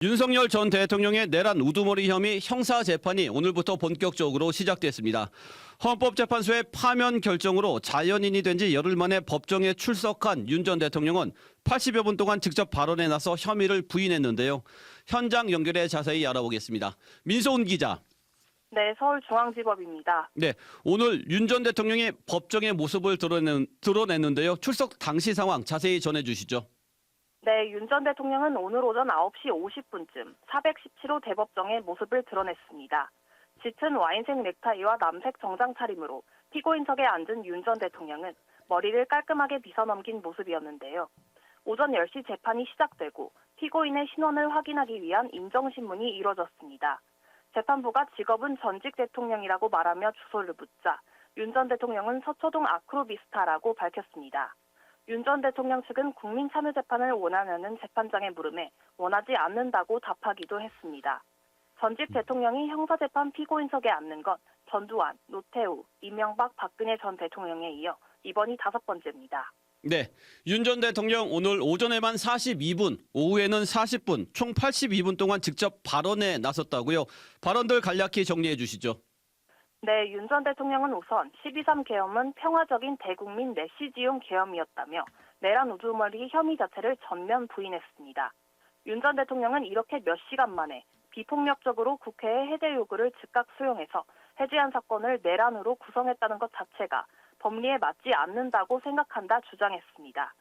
윤석열 전 대통령의 내란 우두머리 혐의 형사 재판이 오늘부터 본격적으로 시작됐습니다. 헌법재판소의 파면 결정으로 자연인이 된 지 열흘 만에 법정에 출석한 윤 전 대통령은 80여 분 동안 직접 발언에 나서 혐의를 부인했는데요. 현장 연결해 자세히 알아보겠습니다. 민소은 기자. 네, 서울중앙지법입니다. 네, 오늘 윤 전 대통령이 법정의 모습을 드러냈는데요. 출석 당시 상황 자세히 전해주시죠. 네, 윤 전 대통령은 오늘 오전 9시 50분쯤 417호 대법정의 모습을 드러냈습니다. 짙은 와인색 넥타이와 남색 정장 차림으로 피고인석에 앉은 윤 전 대통령은 머리를 깔끔하게 빗어넘긴 모습이었는데요. 오전 10시 재판이 시작되고 피고인의 신원을 확인하기 위한 인정신문이 이뤄졌습니다. 재판부가 직업은 전직 대통령이라고 말하며 주소를 묻자 윤 전 대통령은 서초동 아크로비스타라고 밝혔습니다. 윤 전 대통령 측은 국민참여재판을 원하냐는 재판장의 물음에 원하지 않는다고 답하기도 했습니다. 전직 대통령이 형사재판 피고인석에 앉는 건 전두환, 노태우, 이명박, 박근혜 전 대통령에 이어 이번이 5번째입니다. 네, 윤 전 대통령 오늘 오전에만 42분, 오후에는 40분, 총 82분 동안 직접 발언에 나섰다고요. 발언들 간략히 정리해 주시죠. 네, 윤 전 대통령은 우선 12.3 계엄은 평화적인 대국민 메시지용 계엄이었다며 내란 우두머리 혐의 자체를 전면 부인했습니다. 윤 전 대통령은 이렇게 몇 시간 만에 비폭력적으로 국회의 해제 요구를 즉각 수용해서 해제한 사건을 내란으로 구성했다는 것 자체가 법리에 맞지 않는다고 생각한다 주장했습니다.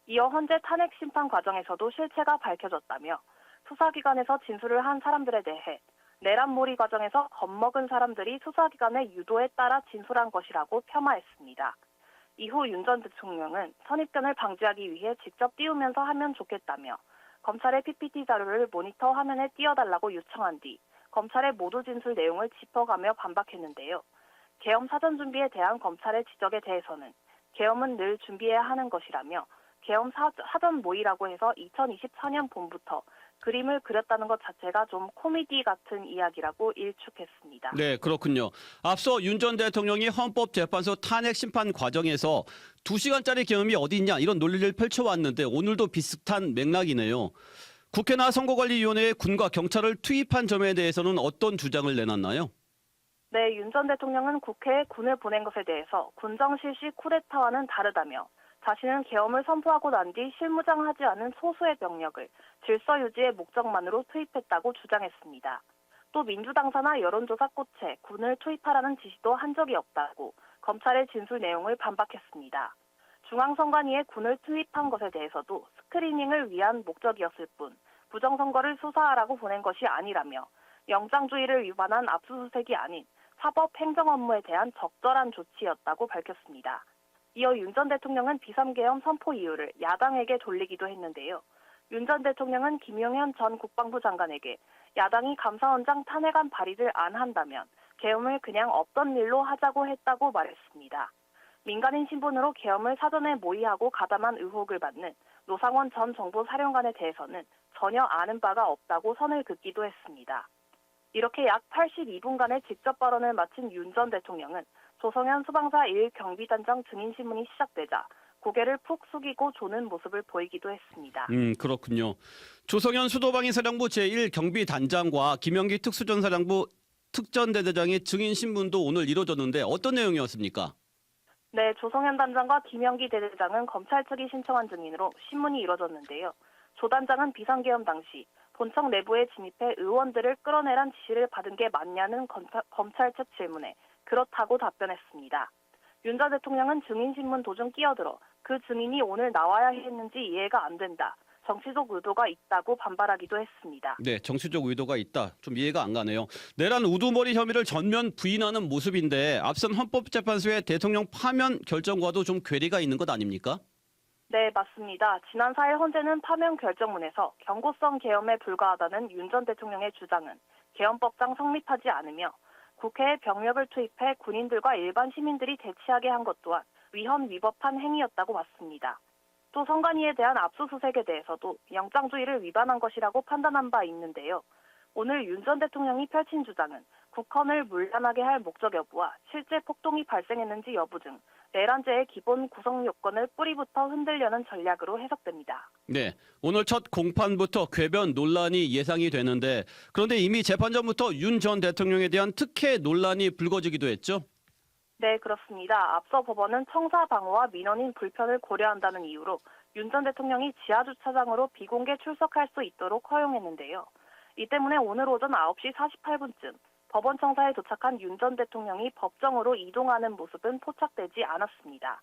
이어 현재 탄핵 심판 과정에서도 실체가 밝혀졌다며 수사기관에서 진술을 한 사람들에 대해 내란몰이 과정에서 겁먹은 사람들이 수사기관의 유도에 따라 진술한 것이라고 폄하했습니다. 이후 윤 전 대통령은 선입견을 방지하기 위해 직접 띄우면서 하면 좋겠다며 검찰의 PPT 자료를 모니터 화면에 띄워달라고 요청한 뒤 검찰의 모두 진술 내용을 짚어가며 반박했는데요. 계엄 사전 준비에 대한 검찰의 지적에 대해서는 계엄은 늘 준비해야 하는 것이라며 계엄 사전 모의라고 해서 2024년 봄부터 그림을 그렸다는 것 자체가 좀 코미디 같은 이야기라고 일축했습니다. 네, 그렇군요. 앞서 윤 전 대통령이 헌법재판소 탄핵 심판 과정에서 2시간짜리 계엄이 어디 있냐 이런 논리를 펼쳐왔는데 오늘도 비슷한 맥락이네요. 국회나 선거관리위원회에 군과 경찰을 투입한 점에 대해서는 어떤 주장을 내놨나요? 네, 윤 전 대통령은 국회에 군을 보낸 것에 대해서 군정 실시 쿠데타와는 다르다며 자신은 계엄을 선포하고 난 뒤 실무장하지 않은 소수의 병력을 질서 유지의 목적만으로 투입했다고 주장했습니다. 또 민주당사나 여론조사 꽃에 군을 투입하라는 지시도 한 적이 없다고 검찰의 진술 내용을 반박했습니다. 중앙선관위에 군을 투입한 것에 대해서도 스크리닝을 위한 목적이었을 뿐 부정선거를 수사하라고 보낸 것이 아니라며 영장주의를 위반한 압수수색이 아닌 사법 행정 업무에 대한 적절한 조치였다고 밝혔습니다. 이어 윤 전 대통령은 비상계엄 선포 이유를 야당에게 돌리기도 했는데요. 윤 전 대통령은 김용현 전 국방부 장관에게 야당이 감사원장 탄핵안 발의를 안 한다면 계엄을 그냥 없던 일로 하자고 했다고 말했습니다. 민간인 신분으로 계엄을 사전에 모의하고 가담한 의혹을 받는 노상원 전 정보사령관에 대해서는 전혀 아는 바가 없다고 선을 긋기도 했습니다. 이렇게 약 82분간의 직접 발언을 마친 윤 전 대통령은 조성현 수방사 1경비단장 증인신문이 시작되자 고개를 푹 숙이고 조는 모습을 보이기도 했습니다. 그렇군요. 조성현 수도방위사령부 제1경비단장과 김영기 특수전사령부 특전대대장의 증인신문도 오늘 이뤄졌는데 어떤 내용이었습니까? 네, 조성현 단장과 김영기 대대장은 검찰 측이 신청한 증인으로 신문이 이뤄졌는데요. 조 단장은 비상계엄 당시 본청 내부에 진입해 의원들을 끌어내란 지시를 받은 게 맞냐는 검찰 측 질문에 그렇다고 답변했습니다. 윤 전 대통령은 증인신문 도중 끼어들어 그 증인이 오늘 나와야 했는지 이해가 안 된다. 정치적 의도가 있다고 반발하기도 했습니다. 네, 정치적 의도가 있다. 좀 이해가 안 가네요. 내란 우두머리 혐의를 전면 부인하는 모습인데 앞선 헌법재판소의 대통령 파면 결정과도 좀 괴리가 있는 것 아닙니까? 네, 맞습니다. 지난 4일 헌재는 파면 결정문에서 경고성 계엄에 불과하다는 윤 전 대통령의 주장은 계엄법상 성립하지 않으며 국회에 병력을 투입해 군인들과 일반 시민들이 대치하게 한 것 또한 위헌 위법한 행위였다고 봤습니다. 또 선관위에 대한 압수수색에 대해서도 영장주의를 위반한 것이라고 판단한 바 있는데요. 오늘 윤 전 대통령이 펼친 주장은 국헌을 문란하게 할 목적 여부와 실제 폭동이 발생했는지 여부 등 내란죄의 기본 구성 요건을 뿌리부터 흔들려는 전략으로 해석됩니다. 네, 오늘 첫 공판부터 궤변 논란이 예상이 되는데 그런데 이미 재판 전부터 윤 전 대통령에 대한 특혜 논란이 불거지기도 했죠. 네, 그렇습니다. 앞서 법원은 청사 방어와 민원인 불편을 고려한다는 이유로 윤 전 대통령이 지하주차장으로 비공개 출석할 수 있도록 허용했는데요. 이 때문에 오늘 오전 9시 48분쯤 법원 청사에 도착한 윤 전 대통령이 법정으로 이동하는 모습은 포착되지 않았습니다.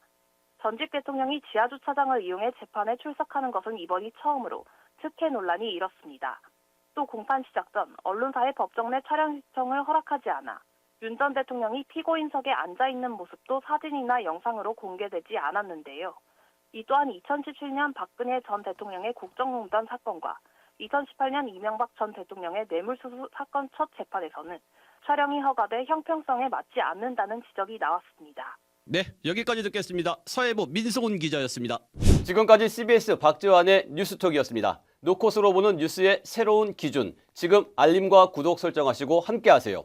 전직 대통령이 지하주차장을 이용해 재판에 출석하는 것은 이번이 처음으로 특혜 논란이 일었습니다. 또 공판 시작 전 언론사의 법정 내 촬영 신청을 허락하지 않아 윤 전 대통령이 피고인석에 앉아있는 모습도 사진이나 영상으로 공개되지 않았는데요. 이 또한 2017년 박근혜 전 대통령의 국정농단 사건과 2018년 이명박 전 대통령의 뇌물수수 사건 첫 재판에서는 촬영이 허가돼 형평성에 맞지 않는다는 지적이 나왔습니다. 네, 여기까지 듣겠습니다. 사회부 민소은 기자였습니다. 지금까지 CBS 박지환의 뉴스톡이었습니다. 노컷으로 보는 뉴스의 새로운 기준, 지금 알림과 구독 설정하시고 함께하세요.